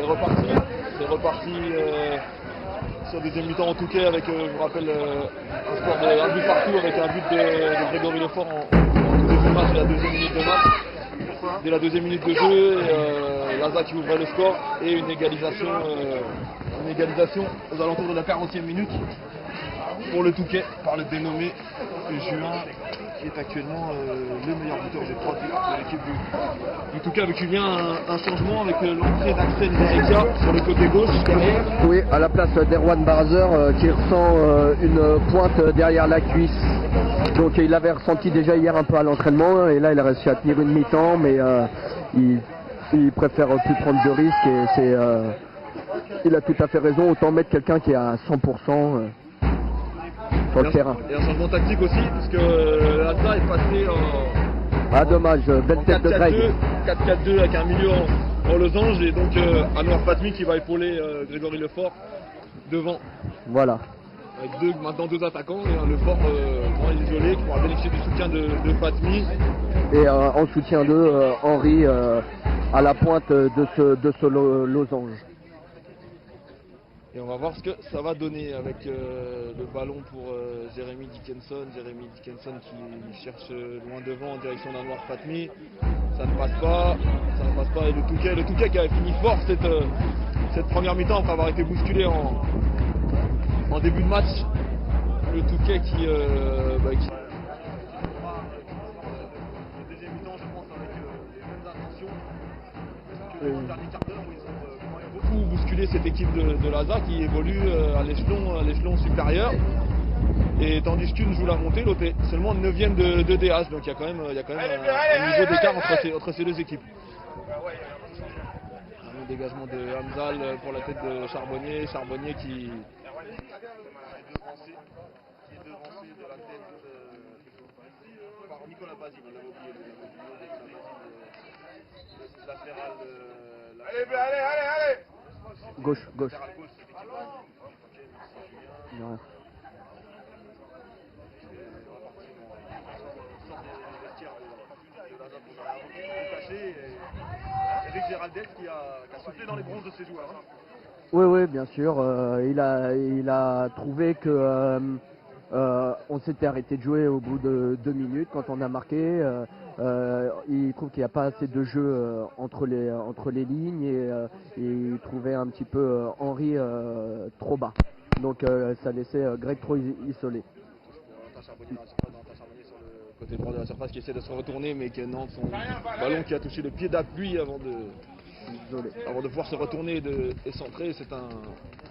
C'est reparti sur deuxième mi-temps en Touquet avec, je vous rappelle, un score de 1 but partout avec un but de Grégory Lefort en tout début de match et la deuxième minute de match. Dès la deuxième minute de jeu, Laza qui ouvrait le score et une égalisation aux alentours de la 40e minute pour le Touquet par le dénommé Juin, qui est actuellement le meilleur buteur, je crois, de l'équipe du Touquet, avec Julien un changement avec l'entrée d'Axel Zereka sur le côté gauche derrière. Oui, à la place d'Erwan Barazer qui ressent une pointe derrière la cuisse. Donc il l'avait ressenti déjà hier un peu à l'entraînement et là il a réussi à tenir une mi-temps, mais il préfère plus prendre de risques et il a tout à fait raison, autant mettre quelqu'un qui est à 100% sur le terrain. Et un changement tactique aussi, parce que Laza est passé en... Ah dommage, belle tête de Greg. 4-4-2 avec un milieu en losange et donc Anouar Fatmi qui va épauler Grégory Lefort devant. Voilà. Avec maintenant deux attaquants et un Lefort grand isolé qui pourra bénéficier du soutien de Fatmi. Et en soutien de Henri à la pointe de ce losange. Et on va voir ce que ça va donner avec le ballon pour Jérémy Dickinson. Jérémy Dickinson qui cherche loin devant en direction d'Anouar Fatmi. Ça ne passe pas. Et le Touquet qui avait fini fort cette première mi-temps après avoir été bousculé en début de match. Le Touquet qui le deuxième mi-temps, je pense, avec les mêmes intentions. Le dernier quart d'heure où ils ont beaucoup bousculé cette équipe de Laza qui évolue à l'échelon supérieur. Et tandis qu'une joue la montée, l'autre est seulement 9e de DH. Donc il y a quand même un niveau d'écart entre ces deux équipes. Un dégagement de Hamzal pour la tête de Charbonnier. Charbonnier qui est devancé de la tête par Nicolas Bazine. On l'avait oublié, le latéral. Allez. Gauche. Non. Eric Géraldez qui a soufflé dans les bronzes de ses joueurs. Oui, bien sûr. Il a trouvé que on s'était arrêté de jouer au bout de 2 minutes quand on a marqué. Il trouve qu'il n'y a pas assez de jeu entre les lignes et il trouvait un petit peu Henri trop bas. Donc ça laissait Greg trop isolé. Côté droit de la surface qui essaie de se retourner mais qui non, son ballon qui a touché le pied d'appui avant de pouvoir se retourner et centrer. C'est un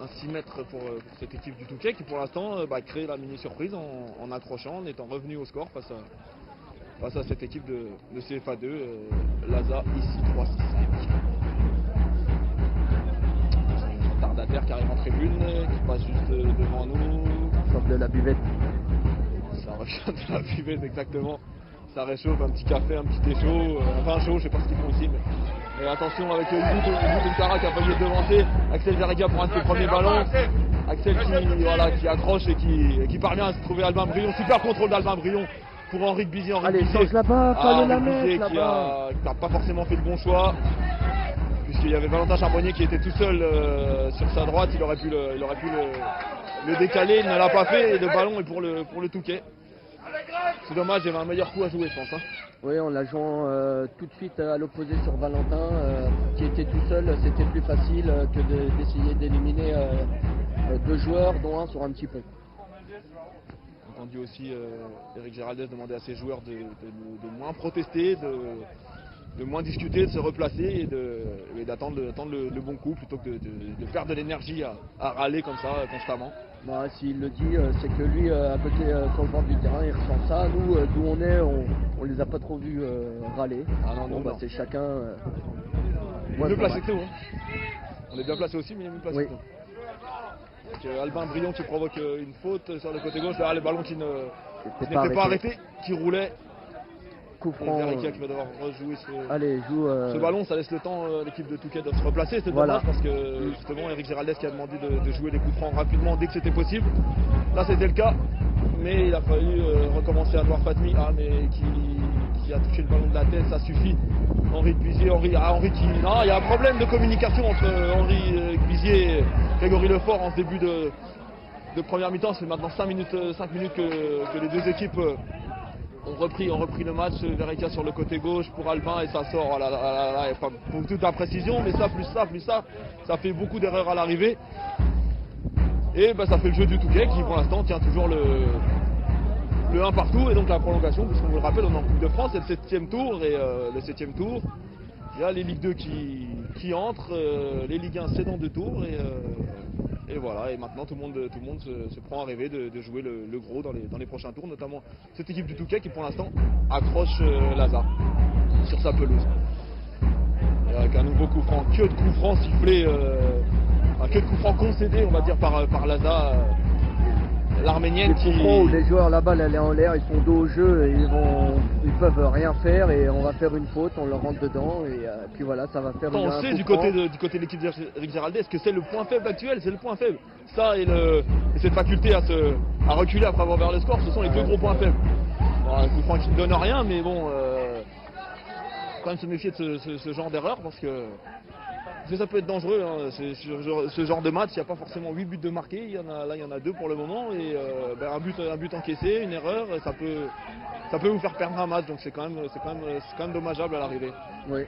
6 mètres pour cette équipe du Touquet qui pour l'instant crée la mini surprise en accrochant, en étant revenu au score face à cette équipe de CFA2, Laza ici 3-6. Un retardataire qui arrive en tribune, qui passe juste devant nous. Sort de la buvette. Ça revient de la buvette exactement. Ça réchauffe, un petit café, un petit thé chaud, un vin chaud, je sais pas ce qu'ils font ici. Mais attention avec Boutara qui a failli être devancé. Axel Zerega pour un de ses premiers ballons. Axel qui accroche et qui parvient à se trouver Albin Brion. Super contrôle d'Albin Brion pour Henri Bizet. Allez, change là-bas, fallait la mettre là-bas. Qui n'a pas forcément fait le bon choix. Puisqu'il y avait Valentin Charbonnier qui était tout seul sur sa droite. Il aurait pu le décaler, il ne l'a pas fait. Et le ballon est pour le Touquet. C'est dommage, il y avait un meilleur coup à jouer, je pense. Oui, en la jouant tout de suite à l'opposé sur Valentin, qui était tout seul, c'était plus facile que d'essayer d'éliminer 2 joueurs, dont un sur un petit pont. Entendu aussi Eric Géraldez demander à ses joueurs de moins protester, de moins discuter, de se replacer et d'attendre le bon coup plutôt que de perdre de l'énergie à râler comme ça constamment. Bah, s'il le dit, c'est que lui, à côté sur le bord du terrain, il ressent ça. Nous, d'où on est, on les a pas trop vus râler. Ah non, bon, c'est chacun. Il est mieux placé que nous. On est bien placé aussi, mais il est mieux placé que nous. Donc, Albin Brion qui provoque une faute sur le côté gauche, derrière le ballon qui n'était pas arrêté, qui roulait. Coup franc. Verica qui va devoir rejouer ce ballon, ça laisse le temps à l'équipe de Touquet de se replacer. C'est dommage parce que justement Eric Géraldez qui a demandé de jouer les coups francs rapidement dès que c'était possible. Là c'était le cas, mais il a fallu recommencer à Anouar Fatmi, mais qui qui a touché le ballon de la tête, ça suffit. Henri de Bizier, Henri qui... Non, il y a un problème de communication entre Henri Bizier et Grégory Lefort en ce début de première mi-temps. C'est maintenant 5 minutes que les deux équipes ont repris le match. Verreika sur le côté gauche pour Albin et ça sort. Là, pas pour toute la précision, mais ça, ça fait beaucoup d'erreurs à l'arrivée. Et ça fait le jeu du Touquet qui pour l'instant tient toujours le 1 partout et donc la prolongation, puisqu'on vous le rappelle, on est en Coupe de France, c'est le 7e tour et le 7e tour, il y a les Ligue 2 qui entrent, les Ligue 1 c'est dans 2 tours et voilà, et maintenant tout le monde se prend à rêver de jouer le gros dans les prochains tours, notamment cette équipe du Touquet qui pour l'instant accroche Laza sur sa pelouse. Et avec un nouveau coup franc, que de coups francs sifflés, que de coups francs concédés on va dire par Laza. L'Arménienne qui... où les joueurs là-bas, elle est en l'air, ils sont dos au jeu, et ils peuvent rien faire et on va faire une faute, on leur rentre dedans et puis voilà, ça va faire on sait du côté de l'équipe d'Éric Géraldet, est-ce que c'est le point faible actuel? C'est le point faible. Ça et cette faculté à reculer après avoir ouvert le score, ce sont les deux gros points faibles. Bon, un coup franc qui ne donne rien, mais bon, quand même se méfier de ce genre d'erreur parce que ça peut être dangereux, hein. Ce genre de match, il n'y a pas forcément 8 buts de marqués, il y en a 2 pour le moment, et un but encaissé, une erreur, ça peut vous faire perdre un match, donc c'est quand même dommageable à l'arrivée. Oui.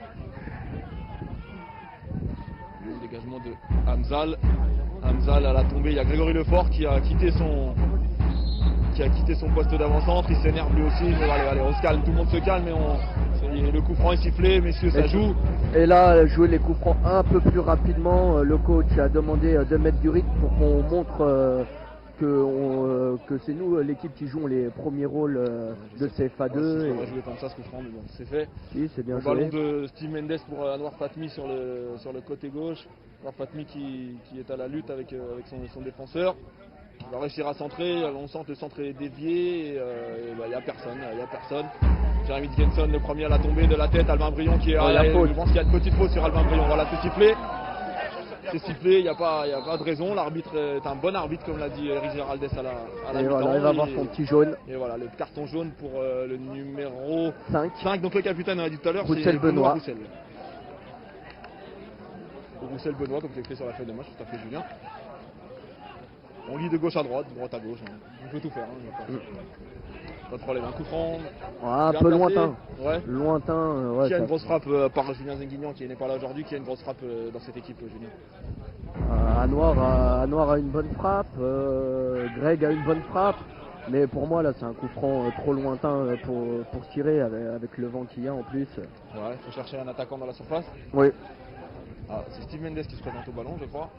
Le dégagement de Hamzal à la tombée, il y a Grégory Lefort qui a quitté son poste d'avant-centre, il s'énerve lui aussi, mais allez, on se calme, tout le monde se calme, et le coup franc est sifflé, messieurs, ça joue. Et là, jouer les coups francs un peu plus rapidement, le coach a demandé de mettre du rythme pour qu'on montre que c'est nous, l'équipe, qui jouons les premiers rôles de CFA2. On va jouer comme ça ce coup franc, mais bon, c'est fait. Si, c'est bien joué. Ballon de Steve Mendes pour Anwar Fatmi sur le côté gauche. Anwar Fatmi qui est à la lutte avec son défenseur. Il va réussir à centrer, on sent que le centre est dévié, et il n'y a personne. Jérémy Dickinson, le premier à la tombée de la tête, Albin Brion qui est à la faute. Je pense qu'il y a une petite faute sur Albin Brion, voilà, c'est sifflé. C'est sifflé, il n'y a pas de raison, l'arbitre est un bon arbitre comme l'a dit Éric Géraldès à la mi-temps. Voilà, il va avoir son petit jaune. Et voilà, le carton jaune pour le numéro 5. Donc le capitaine, on a dit tout à l'heure, c'est Benoît Roussel. Roussel Benoît, comme c'est écrit sur la feuille de match, tout à fait Julien. On lit de gauche à droite, de droite à gauche, hein. On peut tout faire, hein. Pas de problème, un coup franc. Un peu placé. lointain. Ouais. Lointain. Ouais, qui a une grosse frappe par Julien Zenguignan qui n'est pas là aujourd'hui, qui a une grosse frappe dans cette équipe, Julien? Anwar a une bonne frappe, Greg a une bonne frappe, mais pour moi là c'est un coup franc trop lointain pour tirer avec le vent qu'il y a en plus. Ouais, il faut chercher un attaquant dans la surface. Oui. Ah, c'est Steve Mendes qui se présente au ballon, je crois.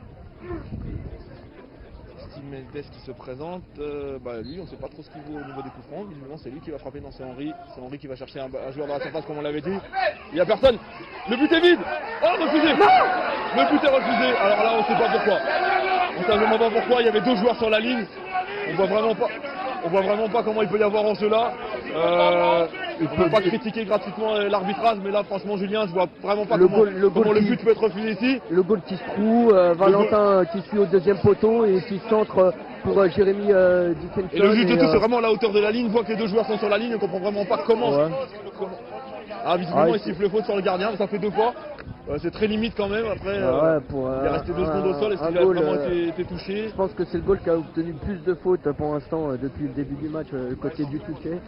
Steve Mendes qui se présente, lui on ne sait pas trop ce qu'il vaut au niveau des coups francs, visiblement c'est lui qui va frapper, non c'est Henri qui va chercher un joueur dans la surface comme on l'avait dit, il n'y a personne, le but est vide, oh refusé, le but est refusé, alors là on ne sait pas pourquoi, on ne sait vraiment pas pourquoi, il y avait 2 joueurs sur la ligne, on voit vraiment pas comment il peut y avoir en jeu là. On ne peut pas critiquer gratuitement l'arbitrage, mais là franchement Julien, je vois vraiment pas comment le but peut être refusé ici. Le goal qui se trouve, Valentin qui suit au deuxième poteau et qui centre pour Jérémy Dickinson. Et le juge de tout, c'est vraiment à la hauteur de la ligne, voit que les 2 joueurs sont sur la ligne, on comprend vraiment pas comment. Ouais. Visiblement il siffle faute sur le gardien, ça fait 2 fois. C'est très limite quand même, après il est resté 2 secondes au sol, est-ce qu'il a vraiment été touché? Je pense que c'est le goal qui a obtenu le plus de fautes pour l'instant depuis le début du match, côté du Touquet.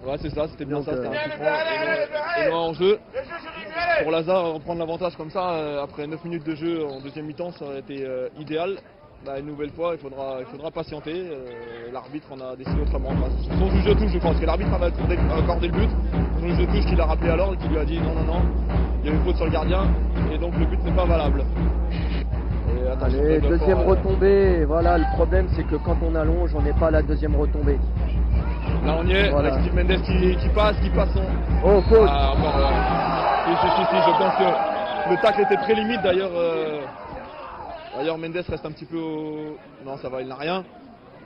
Ouais c'est ça, c'était bien ça, c'était un coup franc et en jeu. Pour Lazare, reprendre l'avantage comme ça, après 9 minutes de jeu en deuxième mi-temps, ça aurait été idéal. Une nouvelle fois, il faudra patienter. L'arbitre en a décidé autrement. Son juge de touche, je pense que l'arbitre avait accordé le but. Son juge de touche qui l'a rappelé à l'ordre et qui lui a dit non, il y a une faute sur le gardien et donc le but n'est pas valable. Allez, deuxième retombée, voilà, le problème c'est que quand on allonge, on n'est pas à la deuxième retombée. Là on y est, voilà. Avec Steve Mendes qui passe son... Oh, faute. Si, je pense que le tacle était très limite d'ailleurs. D'ailleurs Mendes reste un petit peu au... Non ça va, il n'a rien.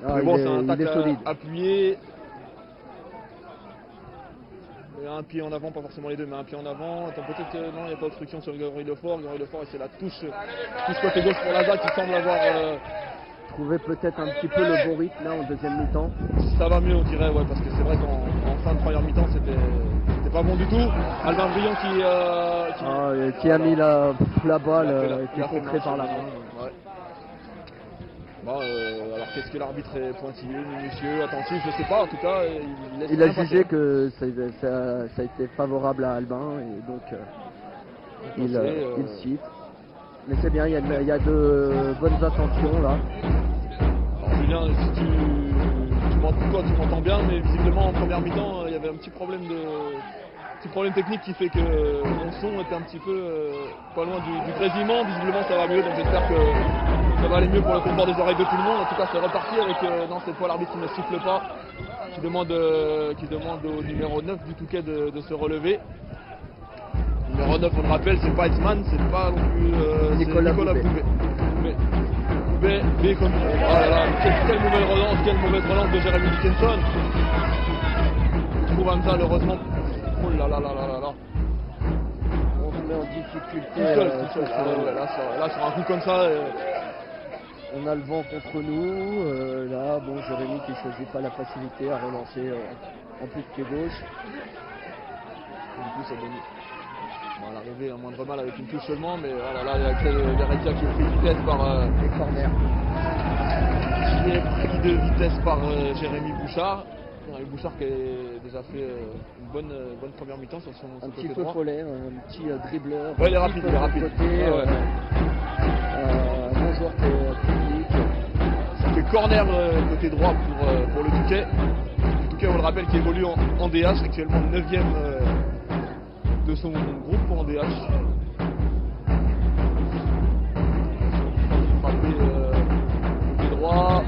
Mais bon, c'est un tacle appuyé. Un pied en avant, pas forcément les deux, mais un pied en avant. Attends, peut-être non, il n'y a pas d'obstruction sur Grégory Lefort. Grégory Lefort, et c'est la touche côté gauche pour Laza qui semble avoir... trouvé peut-être un petit peu le bon rythme là en deuxième mi-temps. Ça va mieux on dirait, ouais, parce que c'est vrai qu'en fin de première mi-temps c'était pas bon du tout. Albin Briand qui a mis la balle qui il est a fait contrée marche, par la main. ouais. Bon, alors qu'est-ce que l'arbitre est pointillé, minutieux, attentif, je sais pas, en tout cas Il a jugé que ça a été favorable à Albin et donc il siffle. Mais c'est bien, il y a de bonnes intentions là. Alors Julien, si tu m'entends bien, mais visiblement en première mi-temps il y avait un petit problème technique qui fait que mon son était un petit peu pas loin du grésillement. Visiblement ça va mieux, donc j'espère que ça va aller mieux pour le confort des oreilles de tout le monde. En tout cas c'est reparti avec non, cette fois l'arbitre qui ne siffle pas, qui demande au numéro 9 du Touquet de se relever. Numéro 9, on le rappelle, c'est pas Hetzman, c'est pas non plus Nicolas Boubet. Boubet comme... Oh là là, quelle mauvaise relance de Jérémy Dickinson. Je trouve Hamza heureusement. Oh là là là là là là. On se met en difficulté. Tout seul. Là sur un coup comme ça. On a le vent contre nous. Là, bon, Jérémy qui choisit pas la facilité à relancer en plus de pied gauche. Du coup ça donne. Bon, à l'arrivée, un moindre mal avec une touche seulement, mais voilà, là, il y a Veretia qui est pris de vitesse par les corners. Qui est pris de vitesse par Jérémy Bouchard. Jérémy Bouchard qui a déjà fait une bonne première mi-temps sur son un côté petit peu droit. follet, un petit dribbleur. Ouais, il est rapide. Côté, un bon joueur technique. Ça fait corner côté droit pour le Touquet. Le Touquet, on le rappelle, qui évolue en DH, actuellement 9e de son groupe en DH. Frappé côté droit.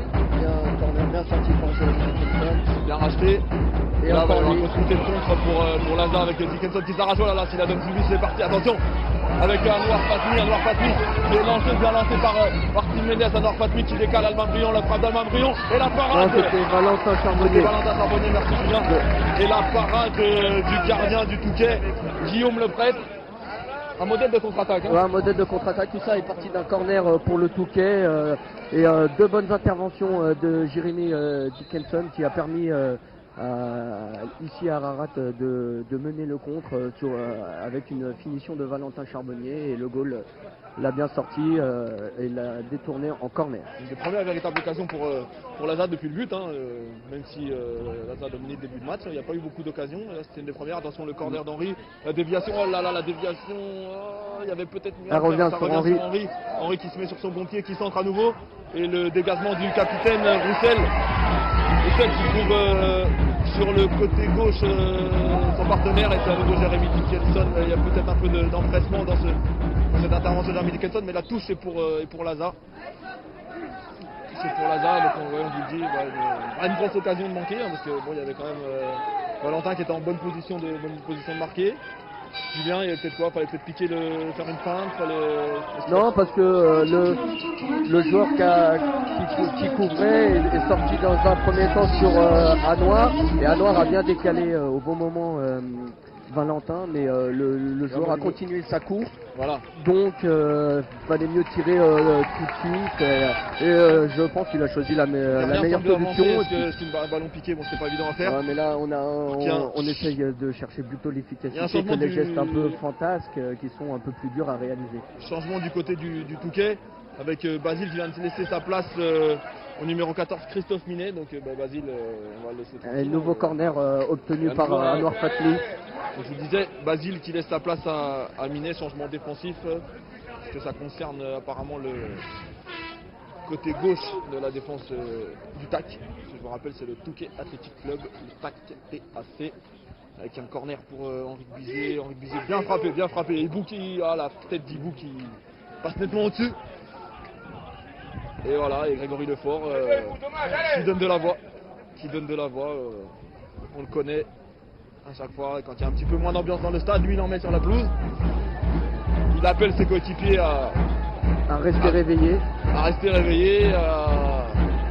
Bien sorti par Dickinson. Bien racheté. Et là, encore on va consulter le contre pour Lazare avec Dickinson qui s'arrache. Oh là là, s'il a donné plus vite, c'est parti. Attention, avec Anwar Fatmi qui est bien lancé par Tim Mendes. Anwar Fatmi qui décale Albin Briand, la frappe d'Albin Briand et la parade. C'était Valentin Charbonnier. Merci Julien. Et la parade du gardien du Touquet, Guillaume Leprêtre. Un modèle de contre-attaque. Hein. Ouais, un modèle de contre-attaque. Tout ça est parti d'un corner pour le Touquet et deux bonnes interventions de Jérémy Dickinson qui a permis ici à Ararat de mener le contre avec une finition de Valentin Charbonnier et le goal l'a bien sorti et l'a détourné en corner. Une des premières véritables occasions pour l'Azad depuis le but, hein, même si l'Azad a dominé le début de match, il n'y a pas eu beaucoup d'occasions. C'était une des premières. Attention, le corner d'Henri, la déviation, oh là là, la déviation, il y avait peut-être mieux. Ça revient sur Henri. Henri qui se met sur son bon pied, qui centre à nouveau, et le dégagement du capitaine Roussel. Roussel qui trouve sur le côté gauche son partenaire, et c'est à nouveau Jérémy Dickinson. Il y a peut-être un peu d'empressement dans cette intervention de Jérémy Dickinson, mais la touche est pour Lazare. C'est pour Lazare, donc on vous le dit, une grosse occasion de manquer, hein, parce que bon, il y avait quand même Valentin qui était en bonne position de marquer. Julien, il y avait peut-être quoi? Fallait peut-être piquer faire une feinte, Non, parce que le joueur qui couvrait est sorti dans un premier temps sur Anouar, et Anouar a bien décalé au bon moment Valentin, mais le joueur a continué sa course. Voilà. Donc fallait mieux tirer tout de suite et je pense qu'il a choisi la meilleure solution. C'est un ballon piqué, bon c'est pas évident à faire. Ouais, mais là on essaye de chercher plutôt l'efficacité que les gestes un peu fantasques qui sont un peu plus durs à réaliser. Changement du côté du Touquet avec Basile qui vient de laisser sa place au numéro 14 Christophe Minet, donc Basile on va le laisser tranquille. Un nouveau corner obtenu par Anwar Fatmi. Je vous disais, Basile qui laisse sa place à Minet, changement défensif, parce que ça concerne apparemment le côté gauche de la défense du TAC. Je vous rappelle, c'est le Touquet Athletic Club, le TAC TAC, avec un corner pour Henri Bizet. Henri Bizet bien frappé. Et Ibou la tête d'Ibou qui passe nettement au-dessus. Et voilà, et Grégory Lefort qui donne de la voix. On le connaît. À chaque fois, quand il y a un petit peu moins d'ambiance dans le stade, lui il en met sur la pelouse. Il appelle ses coéquipiers à rester réveillés. À rester réveillés, à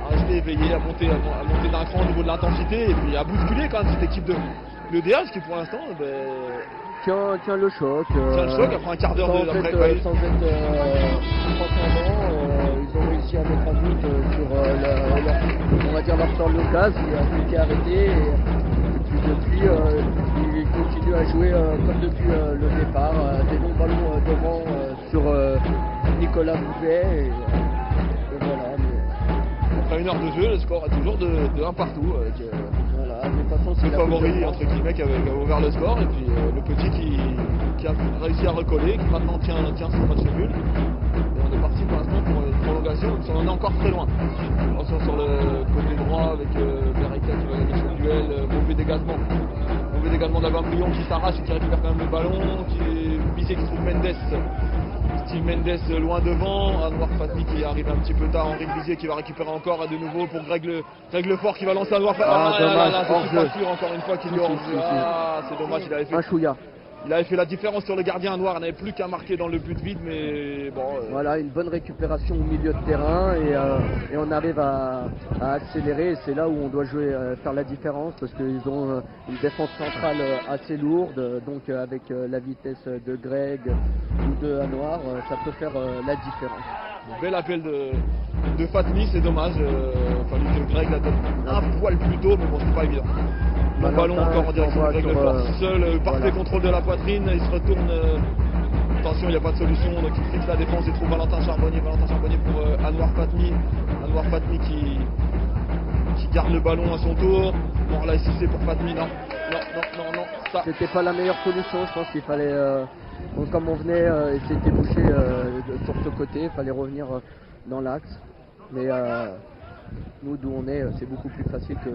rester éveillés, à monter d'un cran au niveau de l'intensité et puis à bousculer quand même cette équipe de DH qui pour l'instant tient le choc. Après un quart d'heure sans être transcendant, ils ont réussi à mettre un but sur on va dire leur temps de l'occasion, il a été arrêté. Depuis, il continue continue à jouer comme depuis le départ, des longs ballons devant sur Nicolas Bouvet et voilà. Mais... Après 1 heure de jeu, le score est toujours de 1 partout. Avec, voilà, de toute façon, c'est le favori entre guillemets qui a ouvert le score et puis le petit qui a réussi à recoller, qui maintenant tient son match nul. Et on est parti pour l'instant pour une prolongation, même si on en est encore très loin. Attention sur le côté droit avec Verreika qui va gagner son duel, mauvais dégagement d'Alban Brion qui s'arrache et qui récupère quand même le ballon, qui Bizet qui trouve Mendes. Steve Mendes loin devant, Anwar Fatmi qui arrive un petit peu tard, Henri Bizet qui va récupérer encore à de nouveau pour Greg Lefort qui va lancer Anwar Fatmi. Je suis pas sûr encore une fois qu'il y aura. C'est dommage, il avait fait un chouïa. Il avait fait la différence sur le gardien noir, il n'avait plus qu'à marquer dans le but vide, mais bon... Voilà, une bonne récupération au milieu de terrain et on arrive à accélérer et c'est là où on doit jouer, faire la différence parce qu'ils ont une défense centrale assez lourde, donc avec la vitesse de Greg ou de Anwar, ça peut faire la différence. Bel appel de Fatmi, c'est dommage, fallu que Greg la donne un poil plus tôt, mais bon, c'est pas évident. Le ballon encore en direction de Greg Lefort, seul, parfait contrôle de la poitrine, il se retourne, attention il n'y a pas de solution, donc il fixe la défense et trouve Valentin Charbonnier pour Anwar Fatmi qui garde le ballon à son tour. Bon là c'est pour Fatmi, non, ça. C'était pas la meilleure solution, je pense qu'il fallait, comme on venait et c'était bouché sur ce côté, il fallait revenir dans l'axe, mais... nous d'où on est, c'est beaucoup plus facile que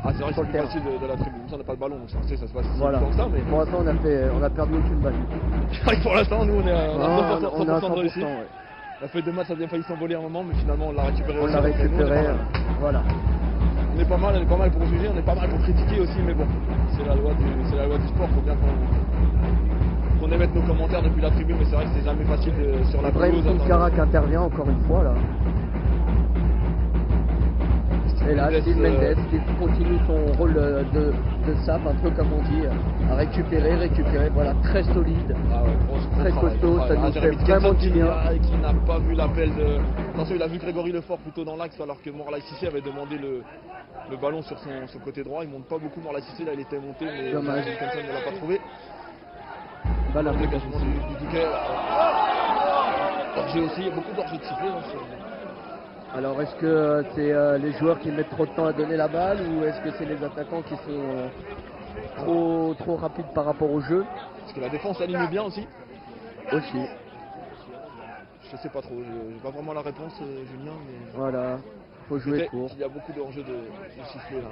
c'est vrai que c'est plus facile de la tribune, ça on n'a pas le ballon, donc ça se passe voilà. comme ça, mais... Pour l'instant on a perdu aucune balle. Pour l'instant nous on est à 100% de 100%, réussite. ouais. La feuille de match a bien failli s'envoler un moment, mais finalement on l'a récupéré aussi. On l'a récupéré, voilà. On est pas mal pour juger, on est pas mal pour critiquer aussi, mais bon, c'est la loi du sport, faut bien qu'on émette nos commentaires depuis la tribune, mais c'est vrai que c'est jamais facile sur la pelouse. Brahim Tunkara qui intervient encore une fois là. Et là, Steve Mendes qui continue son rôle de sap, un peu comme on dit, à récupérer, voilà, très solide, très costaud, ça nous fait vraiment du bien. Qui n'a pas vu l'appel de... Attention, il a vu Grégory Lefort plutôt dans l'axe, alors que Morlaï Cissé avait demandé le ballon sur son côté droit. Il ne monte pas beaucoup, Morlaï Cissé, là il était monté, mais Kenson ne l'a pas trouvé. Voilà, le dégagement du Touquet. Hors-jeu aussi, il y a beaucoup d'hors-jeu de sifflet. Alors est-ce que c'est les joueurs qui mettent trop de temps à donner la balle ou est-ce que c'est les attaquants qui sont trop rapides par rapport au jeu? Est-ce que la défense aligne bien aussi? Aussi. Je sais pas trop, j'ai pas vraiment la réponse Julien, mais... Voilà, faut jouer court. Il y a beaucoup de hors-jeu de sifflet là.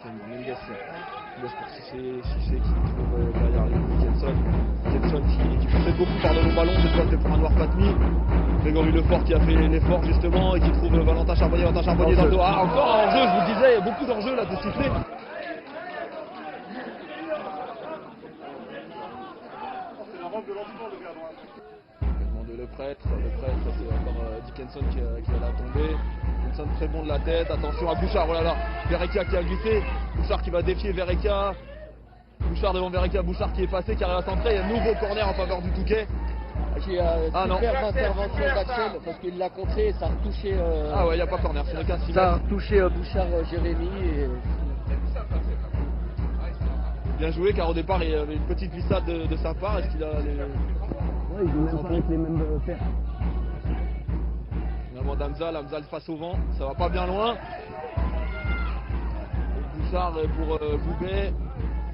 Mendes pour Cissé qui trouve derrière Kenson qui possède beaucoup par le long ballon, cette fois c'est pour Anwar Fatmi. Grégory Lefort qui a fait l'effort justement et qui trouve Valentin Charbonnier dans le dos. Ah, encore un hors-jeu, je vous disais, il y a beaucoup d'hors-jeu là de siffler. C'est la robe de l'entraînement de droite. Le prêtre, c'est encore Dickinson qui va la tomber. Dickinson très bon de la tête, attention à Bouchard, oh là là, Verreika qui a glissé, Bouchard qui va défier Verreika. Bouchard devant Verreika, Bouchard qui est passé, qui arrive à centrer, il y a un nouveau corner en faveur du Touquet. Qui a superbe intervention d'Axel parce qu'il l'a contré et ça a retouché. Ah ouais, il n'y a pas corner, c'est le 15 ça a retouché Bouchard Jérémy. Et... Bien joué car au départ il y avait une petite glissade de sa part. Est-ce qu'il a les. Ouais, ils ont même pas avec les mêmes paires. Finalement Damzal face au vent, ça va pas bien loin. Bouchard pour Boubet.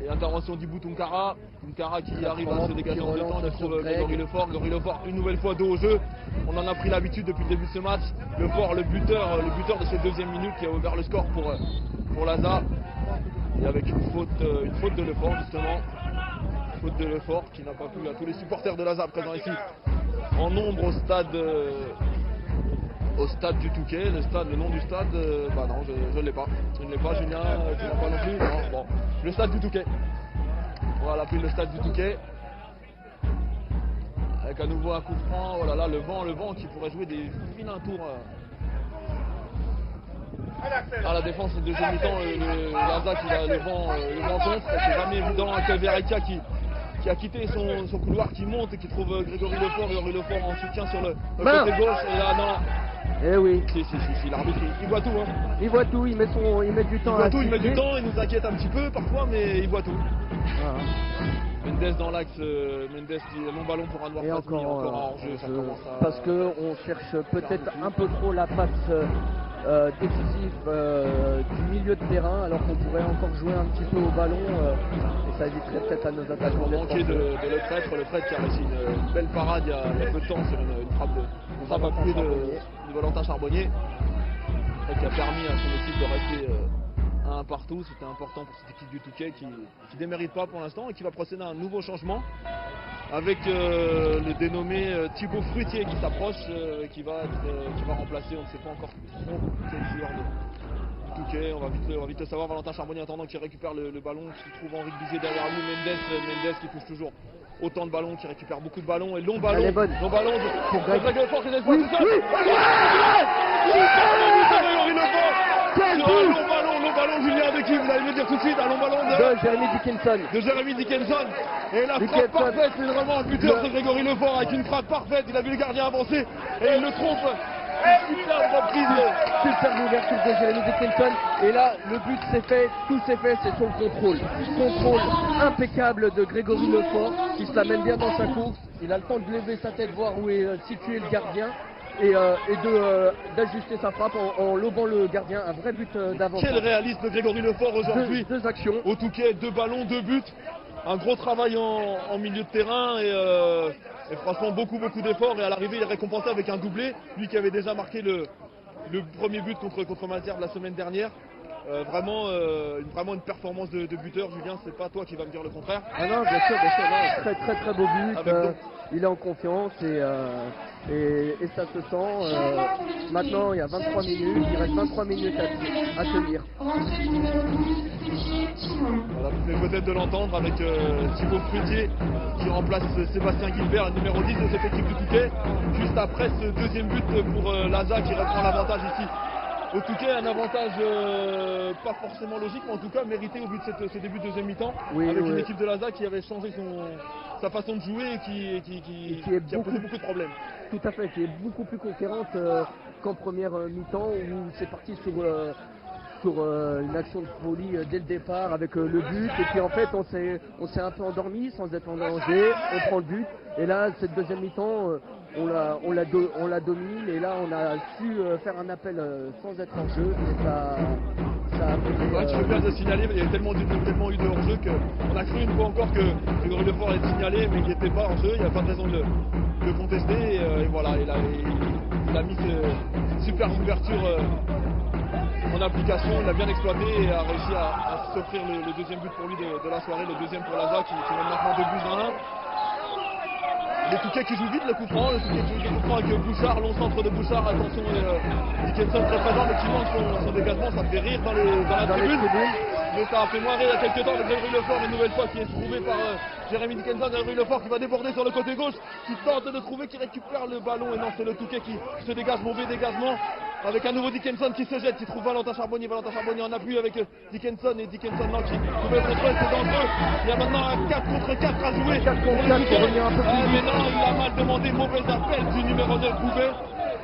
Et intervention d'Ibou Tunkara qui arrive à se dégager en deux temps, qui trouve Grégory Lefort. Grégory Lefort une nouvelle fois dos au jeu. On en a pris l'habitude depuis le début de ce match. Lefort, le buteur de cette deuxième minute qui a ouvert le score pour l'ASA. Et avec une faute de Lefort justement. Faute de Lefort qui n'a pas plu à tous les supporters de l'ASA présents ici en nombre au stade du Touquet, le nom du stade, bah non, je ne l'ai pas. Je ne l'ai pas, Julien, tu l'as pas non plus. Non, bon. Le stade du Touquet. On va l'appeler le stade du Touquet. Avec à nouveau un coup franc, oh là là, le vent qui pourrait jouer des vilains tours. À la défense, le deuxième mi-temps, l'Aza qui a le vent contre. C'est jamais évident avec Verreika qui qui a quitté son couloir, qui monte et qui trouve Grégory Lefort, et Grégory Lefort en soutien sur le côté gauche. Et là, non. Eh oui. Si, l'arbitre, il voit tout. Hein. Il voit tout, il met du temps. Il met du temps, il nous inquiète un petit peu parfois, mais il voit tout. Voilà. Mendes dans l'axe, Mendes qui est long ballon pour un noir encore un hors-jeu. Parce qu'on cherche peut-être un peu trop la passe décisive du milieu de terrain, alors qu'on pourrait encore jouer un petit peu au ballon, et ça éviterait peut-être à nos attaquants. On manquait de Le Prêtre qui a réussi une belle parade il y a peu de temps sur une frappe appuyée de Valentin Charbonnier, qui a permis à son équipe de rester à un partout. C'était important pour cette équipe du Touquet qui ne démérite pas pour l'instant et qui va procéder à un nouveau changement avec le dénommé Thibaut Fruitier qui s'approche, qui va remplacer, on ne sait pas encore trop quel joueur du Touquet. On va vite le savoir. Valentin Charbonnier attendant qui récupère le ballon, qui trouve Henri Bizet derrière lui. Mendes qui touche toujours autant de ballons, qui récupère beaucoup de ballons, et long ballon pour Greg Lefort qui est tout seul. Long ballon, Julien, de qui vous allez me dire tout de suite, un long ballon de Jérémy Dickinson. Et la frappe parfaite, c'est vraiment un buteur de Grégory Lefort avec une frappe parfaite. Il a vu le gardien avancer et il le trompe. Superbe reprise. Superbe ouverture de Jérémy Dickinson. Et là, le but c'est fait, tout c'est fait, c'est son contrôle. Contrôle impeccable de Grégory Lefort qui se l'amène bien dans sa course. Il a le temps de lever sa tête, voir où est situé le gardien. Et d'ajuster sa frappe en lobant le gardien, un vrai but d'avantage. Quel réalisme de Grégory Lefort aujourd'hui. Deux actions. Au Touquet, 2 ballons, 2 buts. Un gros travail en milieu de terrain et franchement beaucoup d'efforts. Et à l'arrivée, il est récompensé avec un doublé. Lui qui avait déjà marqué le premier but contre Malesherbes la semaine dernière. Vraiment une performance de buteur. Julien, c'est pas toi qui vas me dire le contraire. Ah non, bien sûr, non. Très beau but. Il est en confiance et ça se sent. Maintenant, il y a 23 minutes, il reste 23 minutes à tenir. Voilà, vous venez peut-être de l'entendre avec Thibaut Fruitier qui remplace Sébastien Guilbert, le numéro 10 de cette équipe du Touquet. Juste après ce deuxième but pour Laza qui reprend l'avantage ici. Au Touquet, un avantage pas forcément logique, mais en tout cas mérité au but de ce début de deuxième mi-temps, avec une équipe de Laza qui avait changé sa façon de jouer et qui a posé beaucoup de problèmes. Tout à fait, qui est beaucoup plus conquérante qu'en première mi-temps où c'est parti sur une action de folie dès le départ avec le but, et puis en fait on s'est un peu endormi sans être en danger, on prend le but, et là cette deuxième mi-temps on la domine, et là on a su faire un appel sans être en jeu, et ça a fait, tu fais bien de signaler, il y avait tellement eu de hors-jeu qu'on a cru une fois encore que Grégory Lefort allait signalé, mais il n'était pas hors-jeu, il n'y a pas de raison de le contester, et voilà, il a mis cette superbe ouverture en application, il a bien exploité et a réussi à s'offrir le deuxième but pour lui de la soirée, le deuxième pour Laza qui mène maintenant 2 buts à 1. Les Touquet qui joue vite le coup franc, avec Bouchard, long centre de Bouchard, attention, Dickinson très présent mais qui manque son dégagement, ça fait rire dans la tribune. Mais ça a fait moins rire il y a quelques temps avec Grégory Lefort, une nouvelle fois qui est trouvé par Jérémy Dickinson. Grégory Lefort qui va déborder sur le côté gauche, qui tente de trouver, qui récupère le ballon, et non, c'est le Touquet qui se dégage, mauvais dégagement, avec un nouveau Dickinson qui se jette, qui trouve Valentin Charbonnier en appui avec Dickinson, et Dickinson non, qui pouvait se retrouver, c'est dangereux. Il y a maintenant un 4 contre 4 à jouer. 4 contre 4 pour revenir un peu plus mais non, il a mal demandé, mauvais appel du numéro 9 Bouvet,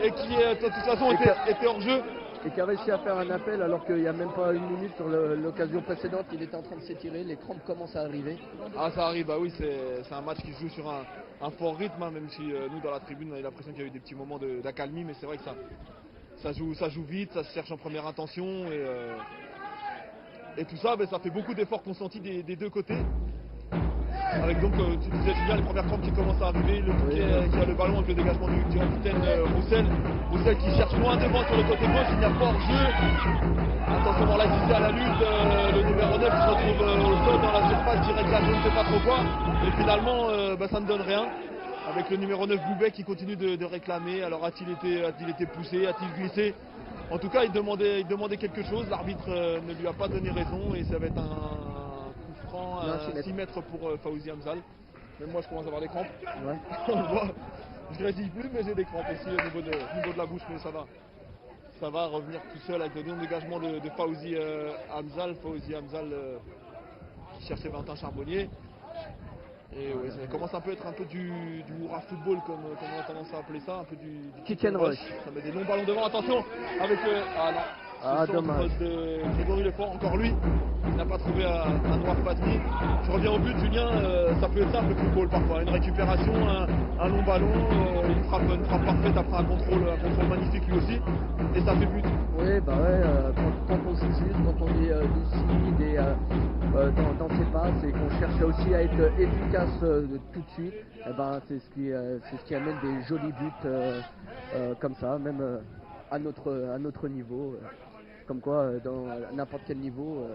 et qui de toute façon était hors jeu. Et qui a réussi à faire un appel alors qu'il n'y a même pas une minute sur l'occasion précédente, il était en train de s'étirer, les crampes commencent à arriver. Ah, ça arrive, bah oui, c'est un match qui se joue sur un fort rythme, hein, même si nous dans la tribune on a eu l'impression qu'il y a eu des petits moments d'accalmie, mais c'est vrai que ça joue vite, ça se cherche en première intention, et tout ça, ça fait beaucoup d'efforts consentis des deux côtés. Avec donc, tu disais Julien, les premières crampes qui commencent à arriver, le Touquet qui a le ballon avec le dégagement du capitaine Roussel qui cherche loin devant sur le côté gauche, il n'y a pas hors-jeu. Attention, voir l'assister à la lutte, le numéro 9 qui se retrouve au sol dans la surface, qui réclame je ne sais pas trop quoi, et finalement ça ne donne rien. Avec le numéro 9 Boubet qui continue de réclamer, alors a-t-il été poussé, a-t-il glissé? En tout cas il demandait quelque chose, l'arbitre ne lui a pas donné raison, et ça va être un 6 mètres pour Fawzi Hamzal. Même moi je commence à avoir des crampes. Ouais. On le voit. Je grésille plus, mais j'ai des crampes aussi au niveau de la bouche, mais ça va. Ça va revenir tout seul avec le non-dégagement de Fawzi Hamzal. Fawzi Hamzal qui cherchait Valentin Charbonnier. Et oui, ça commence un peu à être un peu du hurrah football comme on a tendance à appeler ça, un peu du kick and rush. Ça met des longs ballons devant, attention avec ah non. Dommage. De Grégory Lefort, encore lui, il n'a pas trouvé un noir Fatmi. Je reviens au but, Julien, ça peut être ça le football parfois. Une récupération, un long ballon, une frappe parfaite après un contrôle magnifique lui aussi, et ça fait but. Oui, bah ouais, quand on joue juste, quand on est lucide et dans ses passes et qu'on cherche aussi à être efficace tout de suite, eh ben, c'est ce qui amène des jolis buts comme ça, même à notre niveau. Comme quoi, dans n'importe quel niveau,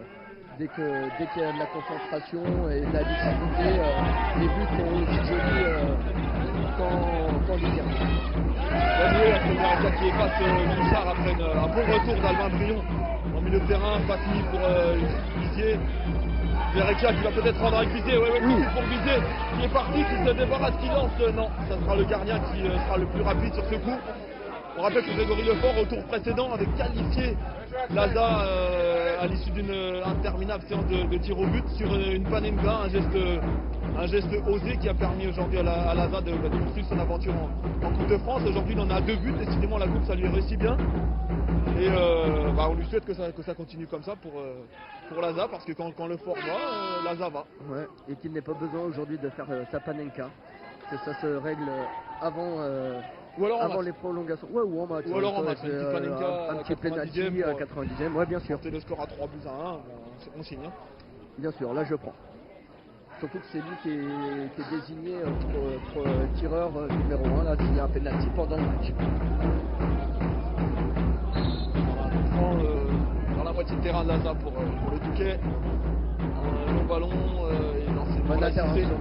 dès qu'il y a de la concentration et de la lucidité, les buts sont aussi jolis qu'en légèrement. Bien joué, la première attaque qui efface Bouchard après un bon retour d'Albin Brion en milieu de terrain, Fatmi pour Bizier. Verekia qui va peut-être prendre avec Bizier, oui. Pour Bizier qui est parti, qui se débarrasse, qui lance, non, ça sera le gardien qui sera le plus rapide sur ce coup. On rappelle que Grégory Lefort, au tour précédent, avait qualifié Laza à l'issue d'une interminable séance de tir au but sur une panenka, un geste osé qui a permis aujourd'hui à Laza de poursuivre son aventure en Coupe de France. Aujourd'hui, il en a 2 buts, décidément la Coupe, ça lui réussit bien. Et on lui souhaite que ça continue comme ça pour Laza, parce que quand Lefort va, Laza va. Ouais, et qu'il n'ait pas besoin aujourd'hui de faire sa panenka, que ça se règle avant... Ou alors avant les prolongations, ouais, ou en match. Ou alors en match, un petit penalty à 90e, ouais, bien sûr. C'est le score à 3 buts à 1, on signe. Bien sûr, là je prends. Surtout que c'est lui qui est désigné pour tireur numéro 1, là, s'il y a un penalty pendant le match. Dans la moitié de terrain de Laza pour le Touquet. Un long ballon, et non, c'est bonne intervention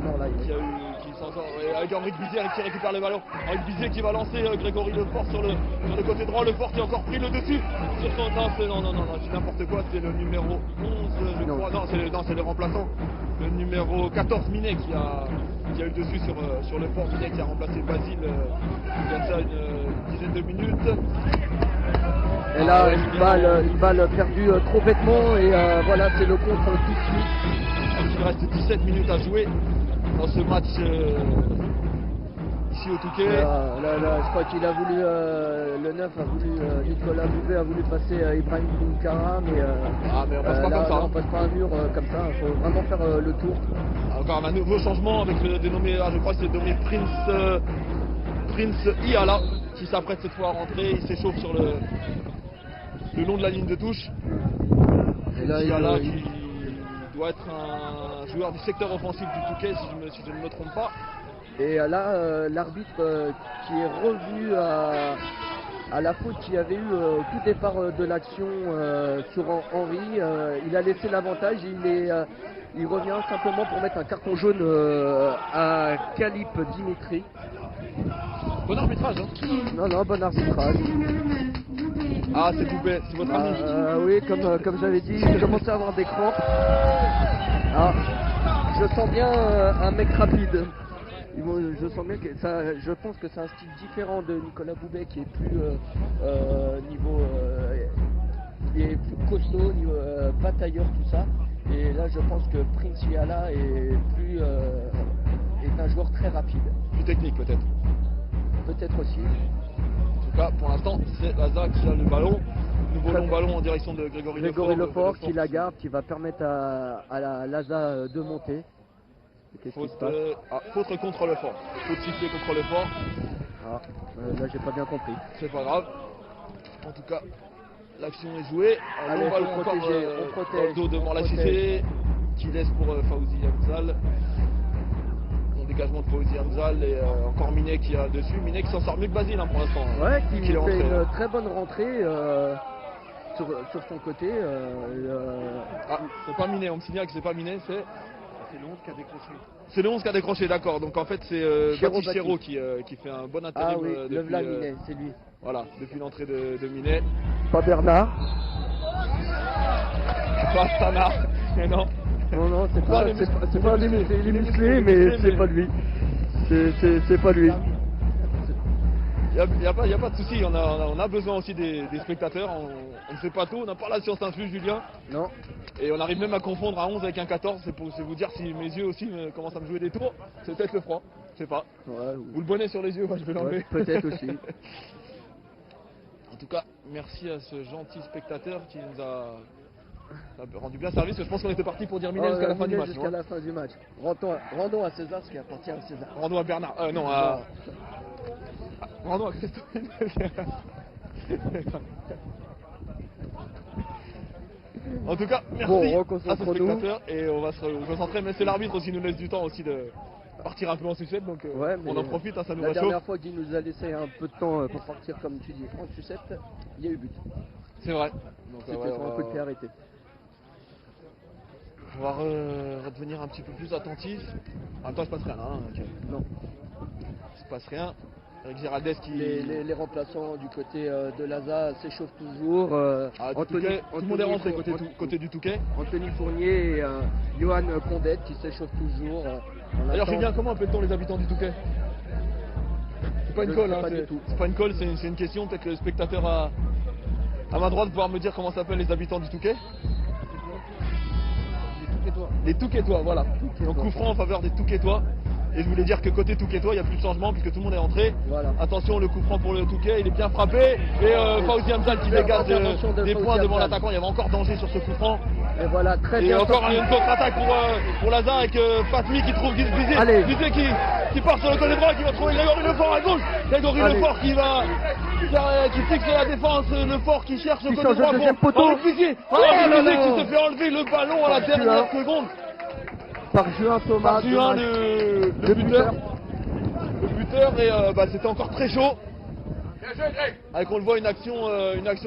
qui s'en sort, avec Henrik Bizier qui récupère le ballon. Henrik Bizier qui va lancer Grégory Lefort sur le côté droit. Lefort qui a encore pris le dessus sur son... Non, je dis n'importe quoi, c'est le numéro 11, je crois. Non, c'est le remplaçant. Le numéro 14, Minet, qui a eu le dessus sur Lefort. Minet qui a remplacé Basile il y a ça une dizaine de minutes. Et là, une balle perdue trop bêtement, et voilà, c'est le contre tout de suite. Il reste 17 minutes à jouer dans ce match ici au Touquet. Là, je crois qu'il a voulu, le 9 a voulu, Nicolas Bouvet a voulu passer Ibrahim Bounkara, mais on passe pas comme ça. Là, on passe pas un mur comme ça, il faut vraiment faire le tour. Encore un nouveau changement avec le dénommé, je crois que c'est dénommé Prince Iala, qui s'apprête cette fois à rentrer. Il s'échauffe sur le long de la ligne de touche. Et là, Iala qui doit être un joueur du secteur offensif du Touquet, si je ne me trompe pas. Et là, l'arbitre qui est revenu à la faute qu'il y avait eu au tout départ de l'action sur Henry, il a laissé l'avantage, il revient simplement pour mettre un carton jaune à Kalip Dimitri. Bon arbitrage, hein. Non, bon arbitrage. Ah, c'est Boubet, c'est votre ami. Oui, comme j'avais dit, il commençait à avoir des crampes. Ah, je sens bien un mec rapide. Je sens bien que ça, je pense que c'est un style différent de Nicolas Boubet, qui est plus qui est plus costaud, niveau batailleur, tout ça. Et là, je pense que Prince Iala est un joueur très rapide. Plus technique peut-être. Peut-être aussi. En tout cas, pour l'instant, c'est Laza qui a le ballon. Nouveau long ballon en direction de Grégory Lefort qui la garde, qui va permettre à la Laza de monter. Faute contre Lefort. Faute sifflée contre Lefort. Là, j'ai pas bien compris. C'est pas grave. En tout cas, l'action est jouée. Un long ballon encore dans le dos de Morla Cissé, qui laisse pour Fawzi Hamzal. Dégagement de Fawzi Hamzal et encore Minet qui a dessus. Minet qui s'en sort mieux que Basile pour l'instant. Ouais, qui fait une très bonne rentrée sur son côté. C'est pas Minet, on me signale que c'est pas Minet, c'est le 11 qui a décroché. C'est le 11 qui a décroché, d'accord. Donc en fait c'est Baptiste Chéreau qui fait un bon intérim. Ah oui, depuis Minet, c'est lui. Voilà, depuis l'entrée de Minet. Pas Bernard. Pas Stana, mais non. Non, c'est pas lui, il est musclé, mais c'est pas lui. C'est pas lui. Il n'y a pas de souci, on a besoin aussi des spectateurs, On ne sait pas tout, on n'a pas la science infuse, Julien. Non. Et on arrive même à confondre un 11 avec un 14. C'est pour vous dire si mes yeux aussi commencent à me jouer des tours. C'est peut-être le froid, je sais pas. Ouais, Ou le bonnet sur les yeux, moi je vais l'enlever. Ouais, peut-être aussi. En tout cas, merci à ce gentil spectateur qui nous a rendu bien service. Je pense qu'on était parti pour dire Minel jusqu'à la fin du match. Jusqu'à la fin du match. Rendons à César ce qui appartient à César. Rendons à Bernard. Non, à. Rendons à Christophe. En tout cas, merci à ce spectateur et on va se concentrer. Mais c'est l'arbitre aussi qui nous laisse du temps aussi de partir un peu en sucette, donc ouais, on en profite, ça nous la réchauffe. La dernière fois qu'il nous a laissé un peu de temps pour partir, comme tu dis, en sucette, il y a eu but. C'est vrai. C'était sur un coup de pied arrêté. On va redevenir un petit peu plus attentif. En même temps, il se passe rien. Hein, okay. Non. Il se passe rien. Avec Géraldès qui... Les remplaçants du côté de Laza s'échauffent toujours. Tout le monde est rentré côté du Touquet. Anthony Fournier et Johan Condette qui s'échauffent toujours. D'ailleurs, Julien, comment appelle-t-on les habitants du Touquet? C'est pas une colle, hein, c'est pas une colle, c'est une question. Peut-être que le spectateur à ma droite pouvoir me dire comment s'appellent les habitants du Touquet. Les Touquetois, voilà. Donc coup franc en faveur des Touquetois. Et je voulais dire que côté Touquetois, il n'y a plus de changement puisque tout le monde est entré. Voilà. Attention, le coup franc pour le Touquet, il est bien frappé. Et Fauzi Hamzal qui dégage des points devant l'attaquant. Il y avait encore danger sur ce coup franc. Et voilà, très bien. Et encore une contre-attaque pour Laza avec Fatmi qui trouve Bizet qui part sur le côté droit, qui va trouver Grégory Lefort à gauche. Grégory Lefort qui fixe la défense, Lefort qui cherche le côté droit pour Bizet. Qui se fait enlever le ballon à la dernière seconde. Par Juin Thomas. Par Juin le buteur. Le buteur et c'était encore très chaud. Avec on le voit une action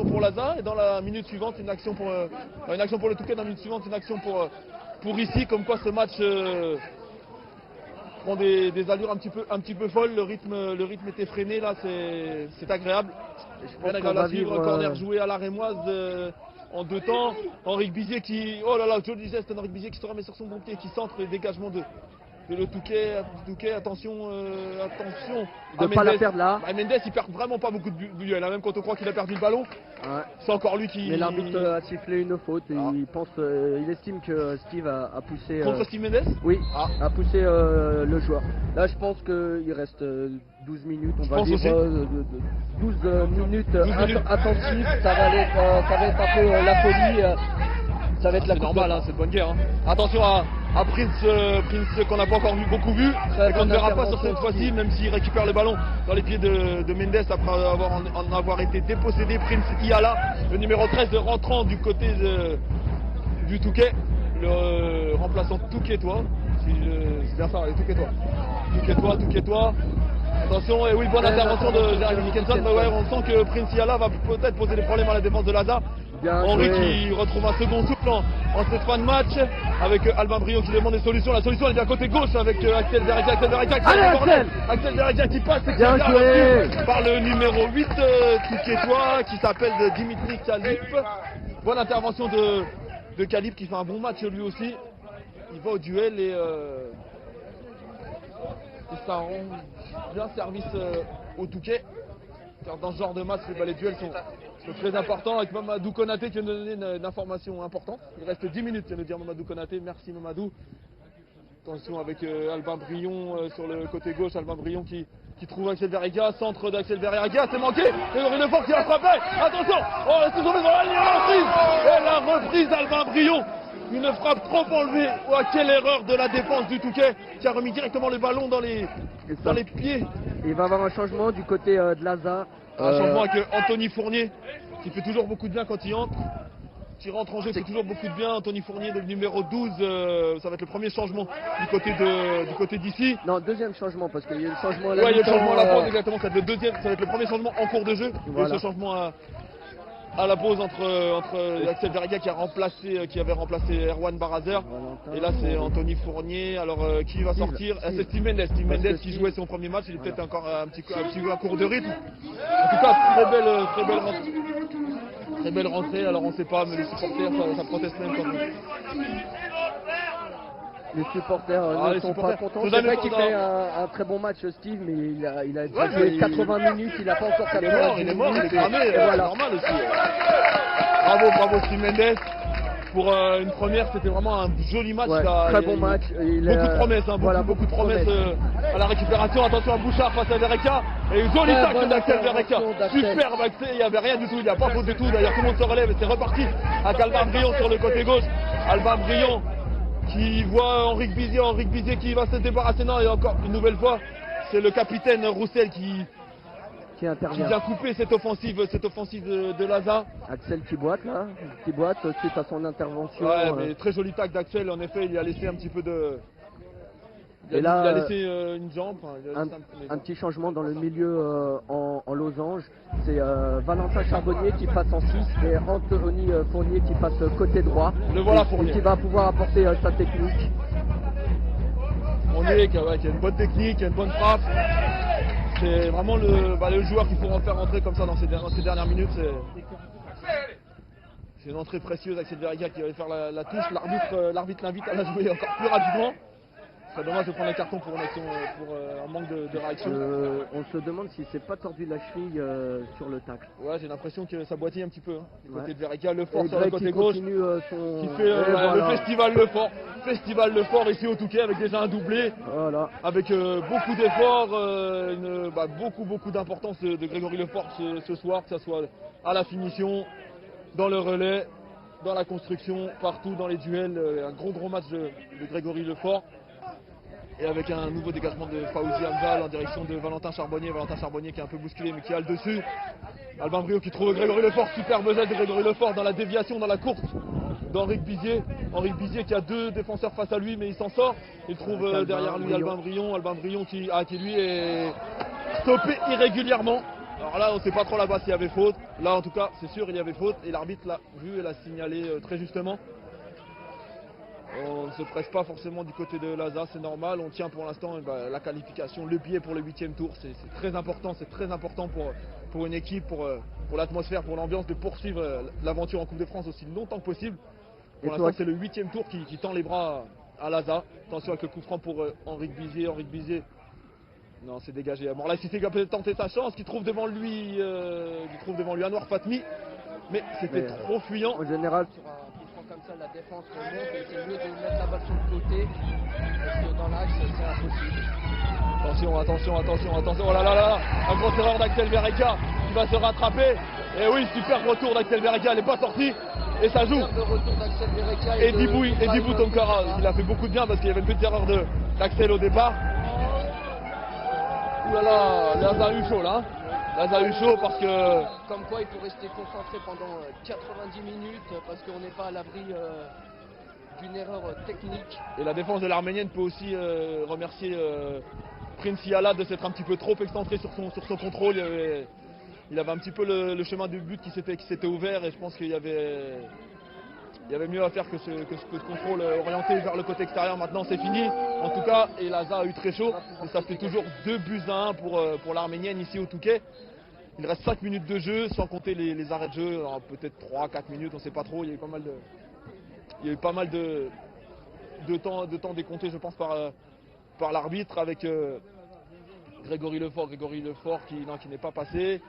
pour Laza et dans la minute suivante une action pour le Touquet, dans la minute suivante une action pour ici, comme quoi ce match prend des allures un petit peu folles, le rythme était freiné là, c'est agréable. Bien agréable à suivre, corner joué à la Rémoise en deux temps. Henrique Bizier qui, oh là là, je le disais, c'est Henrique Bizier qui se remet sur son bon pied, qui centre les dégagements de le Touquet, attention. De ne pas la perdre là. Mendes il perd vraiment pas beaucoup de duels, même quand on croit qu'il a perdu le ballon. Ouais. C'est encore lui qui. Mais l'arbitre a sifflé une faute et il estime que Steve a poussé. Contre Steve Mendes. Oui, a poussé le joueur. Là je pense qu'il reste 12 minutes, on va dire 12 minutes attentifs, ça va être un peu la folie. Ça va être la normal, hein, c'est de bonne guerre. Hein. Attention à Prince qu'on n'a pas encore beaucoup vu, et qu'on ne verra pas sur cette fois-ci, même s'il récupère le ballon dans les pieds de Mendes après en avoir été dépossédé. Prince Iala, le numéro 13 rentrant du côté du Touquet, le remplaçant Touquetois. C'est bien ça, les Touquetois. Attention, et oui, bonne intervention de Jeremy Dickinson, mais ouais, on sent que Prince Iala va peut-être poser des problèmes à la défense de Laza. Henri qui retrouve un second souffle en cette fin de match avec Albin Brion qui demande des solutions. La solution elle est bien côté gauche avec Axel Verregia qui passe bien joué par le numéro 8 Touquetois qui s'appelle Dimitri Kalip. Bonne intervention de Kalip qui fait un bon match lui aussi. Il va au duel et ça rend bien service au Touquet. Car dans ce genre de match, les duels sont très importants. Avec Mamadou Konaté qui vient de donner une information importante. Il reste 10 minutes, vient de dire Mamadou Konaté. Merci Mamadou. Attention avec Albin Brion sur le côté gauche. Albin Brion qui trouve Axel Verregia. Centre d'Axel Verregia, c'est manqué. Grégory Lefort qui a frappé. Attention, c'est tombé dans la ligne. Et la reprise d'Albin Brion. Une frappe trop enlevée. Oh, quelle erreur de la défense du Touquet qui a remis directement le ballon dans les pieds. Il va y avoir un changement du côté de Laza. Un changement avec Anthony Fournier qui fait toujours beaucoup de bien quand il entre. Qui rentre en jeu, fait toujours beaucoup de bien. Anthony Fournier, le numéro 12, ça va être le premier changement du côté d'ici. Non, deuxième changement parce qu'il y a eu le changement à la il y a le changement à la pause, exactement. Ça va être le premier changement en cours de jeu. Voilà. Et ce changement à la pause entre Axel Verregia qui avait remplacé Erwan Barazer. Et là c'est Anthony Fournier. Alors qui va sortir? C'est Steve Mendes qui jouait son premier match. Il est peut-être encore un petit peu à court de rythme. En tout cas très belle rentrée. Alors on ne sait pas, mais les supporters ça proteste même quand même. les supporters les ne sont supporters. pas contents. Faut C'est jamais vrai qu'il qu'on fait a- un très bon match, Steve, mais il a Ouais, joué mais 80 minutes, il n'a pas encore Il 80 est mort, il est minutes. cramé, et c'est voilà. normal aussi. Bravo Steve Mendes. Pour une première, c'était vraiment un joli match. Ouais, là. très Il y a bon eu match. Beaucoup de promesses, hein, voilà, beaucoup de promesses à la récupération. Attention à Bouchard face à Verreca. Et une jolie Très tacle bonne d'Axel Verreca. intervention d'Axel. Superbe Axel, il n'y avait rien du tout, il n'y a pas faute du tout. D'ailleurs, tout le monde se relève et c'est reparti avec Albin Brion sur le côté gauche. Albin Brion qui voit Henri Bizier qui va se débarrasser. Non, et encore une nouvelle fois, c'est le capitaine Roussel qui intervient. vient couper cette offensive de Laza. Axel qui boite là, suite à son intervention. Ouais, mais très joli tac d'Axel, en effet, il a laissé un petit peu de. Et Il là, a laissé une jambe. Enfin, il a laissé un petit changement dans le milieu en losange. C'est Valentin Charbonnier qui passe en 6 et Anthony Fournier qui passe côté droit. Le voilà, et Fournier. qui va pouvoir apporter sa technique. Fournier qui a une bonne technique, qui a une bonne frappe. C'est vraiment le joueur qu'il faut en faire rentrer comme ça dans ces dernières minutes. C'est une entrée précieuse avec cette Verreca qui va faire la touche. L'arbitre l'invite à la jouer encore plus rapidement. C'est dommage de prendre les cartons pour une action, pour un manque de réaction. On se demande s'il s'est pas tordu la cheville sur le tacle. Ouais, j'ai l'impression que ça boitille un petit peu. Hein, du côté Ouais. de Verreca, le fort Et sur le Greg côté qui gauche. continue, Qui fait le festival Le Fort. Festival Le Fort ici au Touquet avec déjà un doublé. Voilà. Avec beaucoup d'efforts, beaucoup d'importance de Grégory Lefort ce soir, que ce soit à la finition, dans le relais, dans la construction, partout dans les duels. Un gros match de Grégory Lefort. Et avec un nouveau dégagement de Fawzi Hamza en direction de Valentin Charbonnier. Valentin Charbonnier qui est un peu bousculé mais qui a le dessus. Albin Briot qui trouve Grégory Lefort. Superbe geste de Grégory Lefort dans la déviation, dans la course d'Henri Bizier. Henri Bizier qui a deux défenseurs face à lui mais il s'en sort. Il trouve derrière lui Albin Brion qui lui est stoppé irrégulièrement. Alors là on ne sait pas trop là-bas s'il y avait faute. Là en tout cas c'est sûr il y avait faute et l'arbitre l'a vu et l'a signalé très justement. On ne se presse pas forcément du côté de Laza, c'est normal. On tient pour l'instant la qualification, le billet pour le 8e tour. C'est très important pour une équipe, pour l'atmosphère, pour l'ambiance, de poursuivre l'aventure en Coupe de France aussi longtemps que possible. Pour l'instant, c'est le 8e tour qui tend les bras à Laza. Attention avec le coup franc pour Henri Bizier. Non, c'est dégagé. Bon, là, Cissé a peut-être tenté sa chance, qui trouve devant lui Anwar Fatmi. Mais c'était trop fuyant. En général, comme ça la défense monte et c'est mieux de mettre la balle sur le côté parce que dans l'axe c'est impossible. Attention, oh là là, un grosse erreur d'Axel Verreca qui va se rattraper. Et oui, super retour d'Axel Verreca, elle n'est pas sortie et ça joue. Et Dibou Tonkara, il a fait beaucoup de bien parce qu'il y avait une petite erreur d'Axel au départ. Ouh là là, Laza a eu chaud là. Laza a eu chaud parce que... Comme quoi il faut rester concentré pendant 90 minutes parce qu'on n'est pas à l'abri d'une erreur technique. Et la défense de l'Arménienne peut aussi remercier Prince Yala de s'être un petit peu trop excentré sur son contrôle. Il avait un petit peu le chemin du but qui s'était ouvert et je pense qu'il y avait mieux à faire que ce contrôle orienté vers le côté extérieur. Maintenant c'est fini en tout cas et Laza a eu très chaud et ça fait toujours 2-1 pour l'Arménienne ici au Touquet. Il reste 5 minutes de jeu sans compter les arrêts de jeu, peut-être 3-4 minutes, on ne sait pas trop. Il y a eu pas mal de temps décompté je pense par l'arbitre avec Grégory Lefort qui n'est pas passé.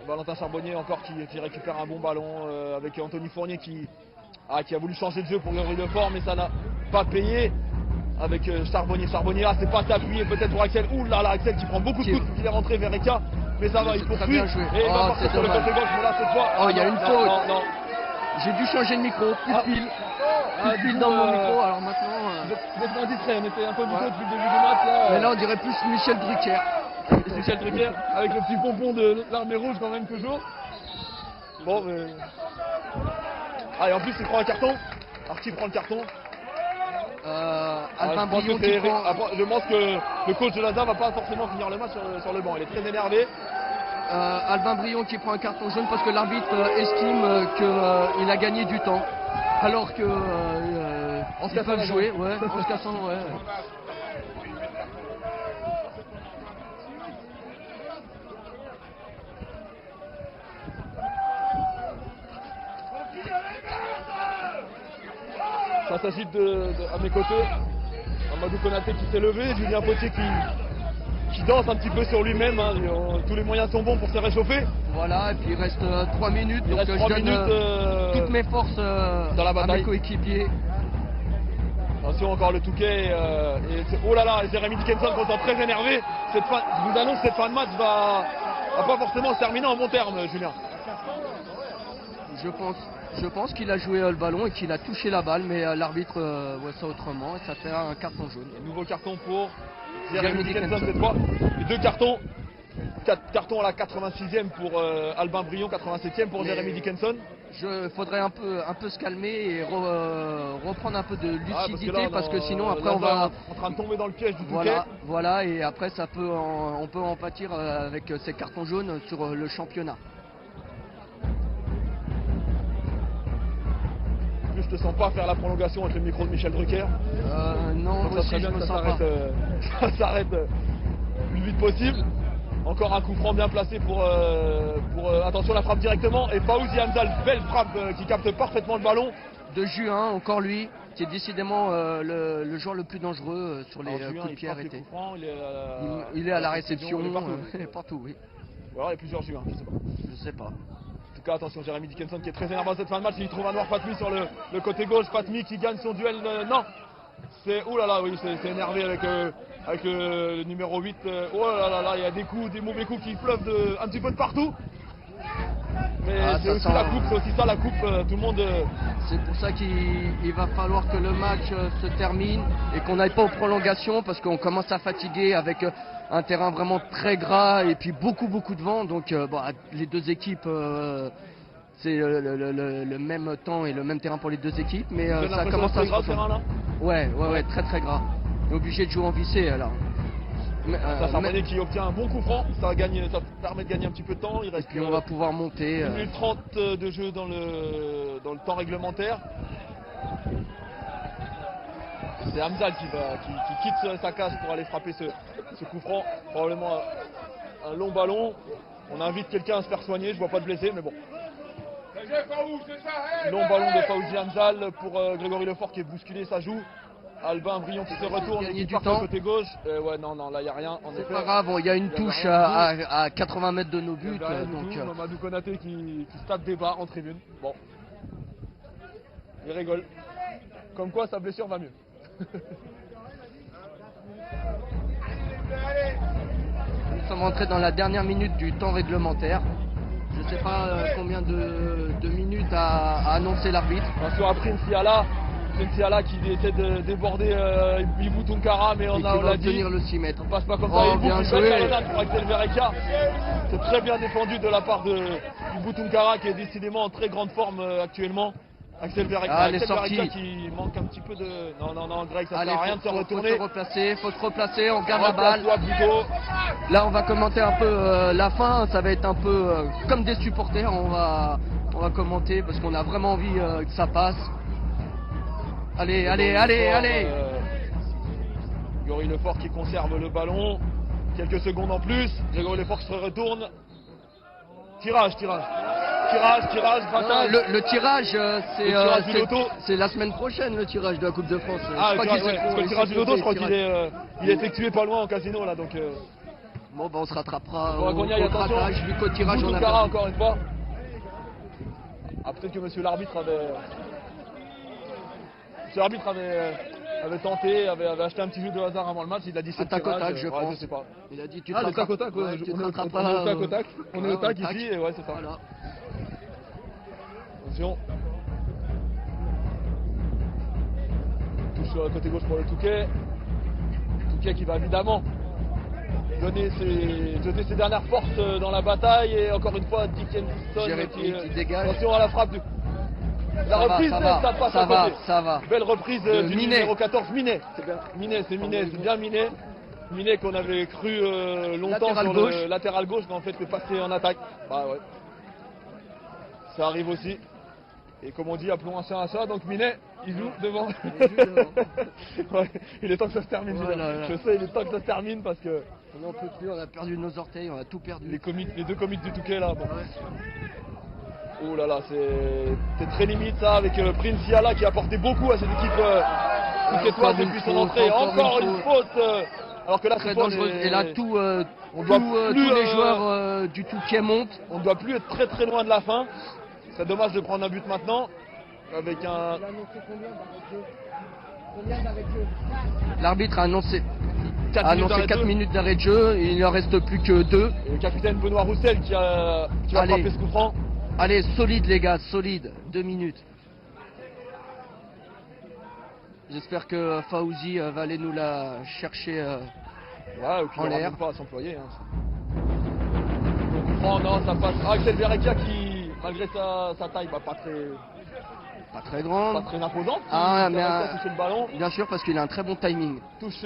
Valentin Charbonnier encore qui récupère un bon ballon avec Anthony Fournier qui a voulu changer de jeu pour Grégory Lefort mais ça n'a pas payé avec Charbonnier. Charbonnier c'est pas s'appuyer peut-être pour Axel. Ouh là là, Axel qui prend beaucoup de coups qu'il est rentré vers Verreca mais ça va, il poursuit et il va partir sur le côté gauche. Mais là cette fois, il y a une faute. Non. J'ai dû changer de micro, plus de fil dans mon micro, alors maintenant... Vous êtes indiscret, on était un peu mytho depuis le début du match là. Mais là on dirait plus Michel Drucker. Michel Drucker avec le petit pompon de l'armée rouge quand même toujours. Bon mais... et en plus il prend un carton. Alors qui prend le carton? Albin Brion qui prend... Je pense que le coach de Laza va pas forcément finir le match sur le banc, il est très énervé. Albin Brion qui prend un carton jaune parce que l'arbitre estime qu'il a gagné du temps. Alors que en se ils peuvent jouer, en se cassant, Ça s'agite à mes côtés. Amadou Konaté qui s'est levé, Julien Potier qui danse un petit peu sur lui-même. Hein. Tous les moyens sont bons pour se réchauffer. Voilà, et puis il reste 3 minutes, Il donc reste je 3 donne minutes, toutes mes forces dans la à bataille. mes coéquipiers. Attention encore le Touquet. Oh là là, Jérémy Dickinson qu'on sent très énervé. Je vous annonce que cette fin de match va pas forcément se terminer en bon terme, Julien. Je pense qu'il a joué le ballon et qu'il a touché la balle, mais l'arbitre voit ça autrement et ça fait un carton jaune. Nouveau carton pour Jérémy Dickinson cette fois. Et 2 cartons. 4 cartons à la 86e pour Albin Brion, 87e pour Jérémy Dickinson. Il faudrait un peu se calmer et reprendre un peu de lucidité parce que sinon après on va en train de tomber dans le piège du Touquet. Voilà, et après on peut en pâtir avec ces cartons jaunes sur le championnat. Je te sens pas faire la prolongation avec le micro de Michel Drucker. Non, donc ça serait bien que ça s'arrête le plus vite possible. Encore un coup franc bien placé pour attention la frappe directement et Fawzi Hamza, belle frappe qui capte parfaitement le ballon. De Juin, encore lui, qui est décidément le joueur le plus dangereux sur les coups de pied arrêtés. Il est à la réception, il est partout, oui. Ou alors il y a plusieurs Juin, je sais pas. En tout cas, attention, Jérémy Dickinson qui est très énervé à cette fin de match. Il trouve un noir Fatmi sur le côté gauche. Fatmi qui gagne son duel. Non, c'est oulala, oui, c'est énervé avec le numéro 8. Oh là là là, il y a des coups, des mauvais coups qui pleuvent un petit peu de partout. Mais c'est aussi la coupe, c'est aussi ça la coupe. Tout le monde. C'est pour ça qu'il va falloir que le match se termine et qu'on n'aille pas aux prolongations parce qu'on commence à fatiguer avec un terrain vraiment très gras et puis beaucoup de vent. Donc les deux équipes, c'est le même temps et le même terrain pour les deux équipes. Mais ça commence à se retourner. Ouais, très gras. On est obligé de jouer en vissé alors. Ça Sarmané qui obtient un bon coup franc, ça permet de gagner un petit peu de temps. Il reste et puis on va pouvoir monter. 1 minute 30 de jeu dans le temps réglementaire. C'est Hamza qui quitte sa case pour aller frapper ce coup franc. Probablement un long ballon. On invite quelqu'un à se faire soigner, je vois pas de blessé, mais bon. Long ballon de Fawzi Hamzal pour Grégory Lefort qui est bousculé, ça joue. Albin Brion qui se retourne et qui part sur le côté gauche. Ouais, non, là il n'y a rien. C'est pas grave, il y a une touche à 80 mètres de nos buts. Amadou Konaté qui se tape des barres en tribune. Bon. Il rigole. Comme quoi sa blessure va mieux. Nous sommes rentrés dans la dernière minute du temps réglementaire. Je ne sais pas combien de minutes a annoncé l'arbitre. Attention à Prince Yala qui essaie de déborder Ibou Tunkara, mais on l'a dit. Le 6 mètres. On passe pas comme ça. Oh, bien joué. Pour Axel Verreca. C'est très bien défendu de la part de Ibou Tunkara qui est décidément en très grande forme actuellement. Axel Verreca, qui manque un petit peu de. Non, Greg, ça sert à rien de se retourner. Faut se replacer, on garde la balle. Plutôt. Là, on va commenter un peu la fin. Ça va être un peu comme des supporters. On va commenter parce qu'on a vraiment envie que ça passe. Allez. Grégory Lefort qui conserve le ballon. Quelques secondes en plus. Grégory Lefort qui se retourne. Tirage. Bataille. Le tirage, c'est la semaine prochaine, le tirage de la Coupe de France. Le tirage du loto, je crois qu'il est effectué pas loin en casino là, donc. Bon, on se rattrapera au rattrapage, vu qu'au tirage on a perdu. Encore une fois. Peut-être que monsieur l'arbitre avait tenté, avait acheté un petit jeu de hasard avant le match, il a dit c'est tac au tac, je pense. Je sais pas. Il a dit tu te tac au tac, on est au tac ici et ouais c'est ça. Voilà. Attention. Touche sur le côté gauche pour le Touquet. Touquet qui va évidemment donner ses dernières forces dans la bataille et encore une fois Dickinson qui dégage. Attention à la frappe du. La reprise, ça passe à côté. Ça va. Belle reprise du numéro 14, Minet. C'est bien Minet. Minet qu'on avait cru longtemps sur le latéral gauche, mais en fait c'est passé en attaque. Bah ouais. Ça arrive aussi. Et comme on dit, appelons un chat, donc Minet, il joue devant. Ouais, il est temps que ça se termine. Je sais, il est temps que ça se termine parce que. On n'en peut plus, on a perdu nos orteils, on a tout perdu. Les deux comiques du Touquet là. Bon. Oh là là, c'est très limite ça, avec Prince Yala qui a apporté beaucoup à cette équipe étoile depuis son entrée. Encore une faute, alors que là Très c'est dangereuse. Et là, tous plus, les joueurs du Touquet montent. on ne doit plus être très très loin de la fin. C'est dommage de prendre un but maintenant, avec un... L'arbitre a annoncé 4 minutes d'arrêt de jeu, et il ne reste plus que 2. Et le capitaine Benoît Roussel qui va frapper ce coup franc. Allez, solide les gars, solide, 2 minutes. J'espère que Fauzi va aller nous la chercher Ouais, ou qu'il en n'aura l'air. même pas à s'employer. Le coup franc, non, ça passe. Ah, Axel Verrecchia qui, malgré sa taille, pas très grand. très imposante, Ah, qui mais a touché le ballon. bien sûr, parce qu'il a un très bon timing. Touche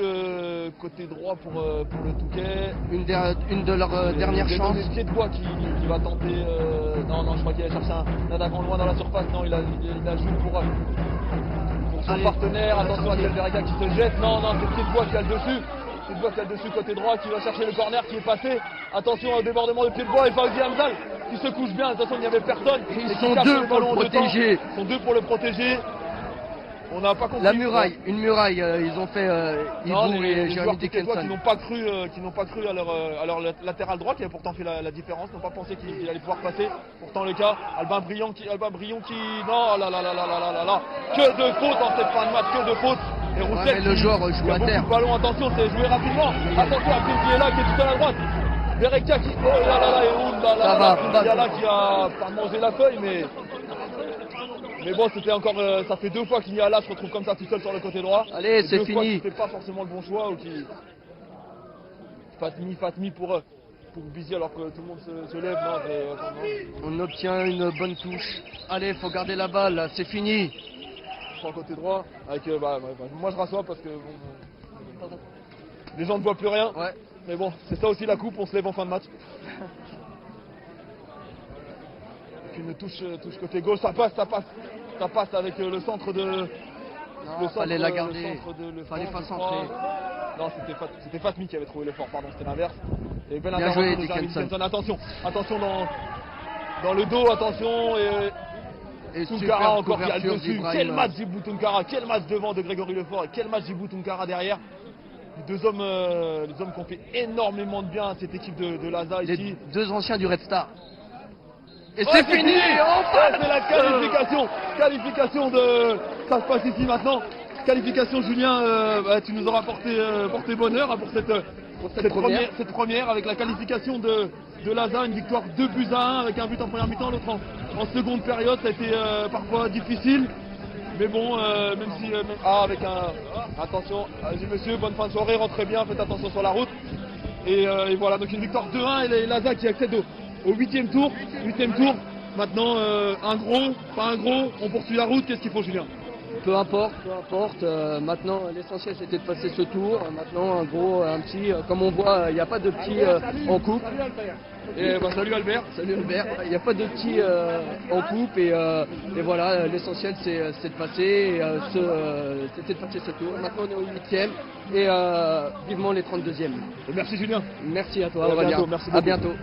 côté droit pour le Touquet. Une de leurs dernières chances. Le pied de bois qui va tenter. Non, je crois qu'il a cherché un attaquant loin dans la surface. Non, il a joué pour son partenaire. Attention à Axel Verrecchia qui se jette. Non, c'est le pied de bois qui a le dessus. Pied de bois qui a le dessus côté droit, qui va chercher le corner qui est passé. Attention au débordement de pied de bois et Fauzi Hamzal qui se couche bien. De toute façon, il n'y avait personne. Ils sont deux pour le protéger. Ils sont deux pour le protéger. On n'a pas compris. La muraille, une muraille, ils ont fait Hibou et Jérémy Dickinson. Qui n'ont pas cru à leur latéral droit qui a pourtant fait la différence, n'ont pas pensé qu'il allait pouvoir passer. Pourtant le cas, Albin Brion qui non là, que de fautes en cette fin de match, que de fautes. Et Roussel, le joueur joue à terre. Ballon, attention, c'est joué rapidement. Attention à Prince Yala qui est tout seul à droite. Verrecchia qui qui a pas mangé la feuille, mais bon, c'était encore, ça fait 2 fois qu'il y a là, se retrouve comme ça tout seul sur le côté droit. Allez, c'est fini. fini. C'était pas forcément le bon choix ou qui Fatmi pour Bizi alors que tout le monde se lève. Non. On obtient une bonne touche. Allez, faut garder la balle, c'est fini. Sur le côté droit, avec moi je rassois parce que les gens ne voient plus rien. Ouais. Mais bon, c'est ça aussi la coupe, on se lève en fin de match. Une touche côté gauche, ça passe avec le centre de... Non, fallait la garder, fallait pas centrer. Non, c'était Fatmi qui avait trouvé l'effort, pardon, c'était l'inverse. Et belle bien joué, intervention de Dickinson. Attention dans le dos, attention, et Tunkara encore qui a le dessus. Quel match Djibou Tunkara, quel match devant de Grégory Lefort et quel match Djibou Tunkara derrière. Les deux hommes qui ont fait énormément de bien à cette équipe de l'ASA ici. Les 2 anciens du Red Star. Et c'est fini. C'est la qualification de... Ça se passe ici maintenant. Qualification, Julien, tu nous auras porté bonheur pour cette première avec la qualification de l'ASA, une victoire 2-1 avec un but en première mi-temps, l'autre en seconde période. Ça a été parfois difficile, mais bon, même si... avec attention, allez monsieur, bonne fin de soirée, rentrez bien, faites attention sur la route. Et voilà, donc une victoire 2-1 et l'ASA qui accède au 8e tour. Maintenant, un gros, pas un gros, on poursuit la route. Qu'est-ce qu'il faut, Julien? Peu importe. Maintenant, l'essentiel c'était de passer ce tour. Maintenant, un gros, un petit. Comme on voit, il n'y a pas de petit en coupe. Et salut Albert. Il n'y a pas de petit en coupe et voilà, l'essentiel c'est de passer. C'était de passer ce tour. Maintenant, on est au 8e et vivement les 32e. Et merci Julien. Merci à toi, À Aurélien. bientôt, merci beaucoup. À bientôt.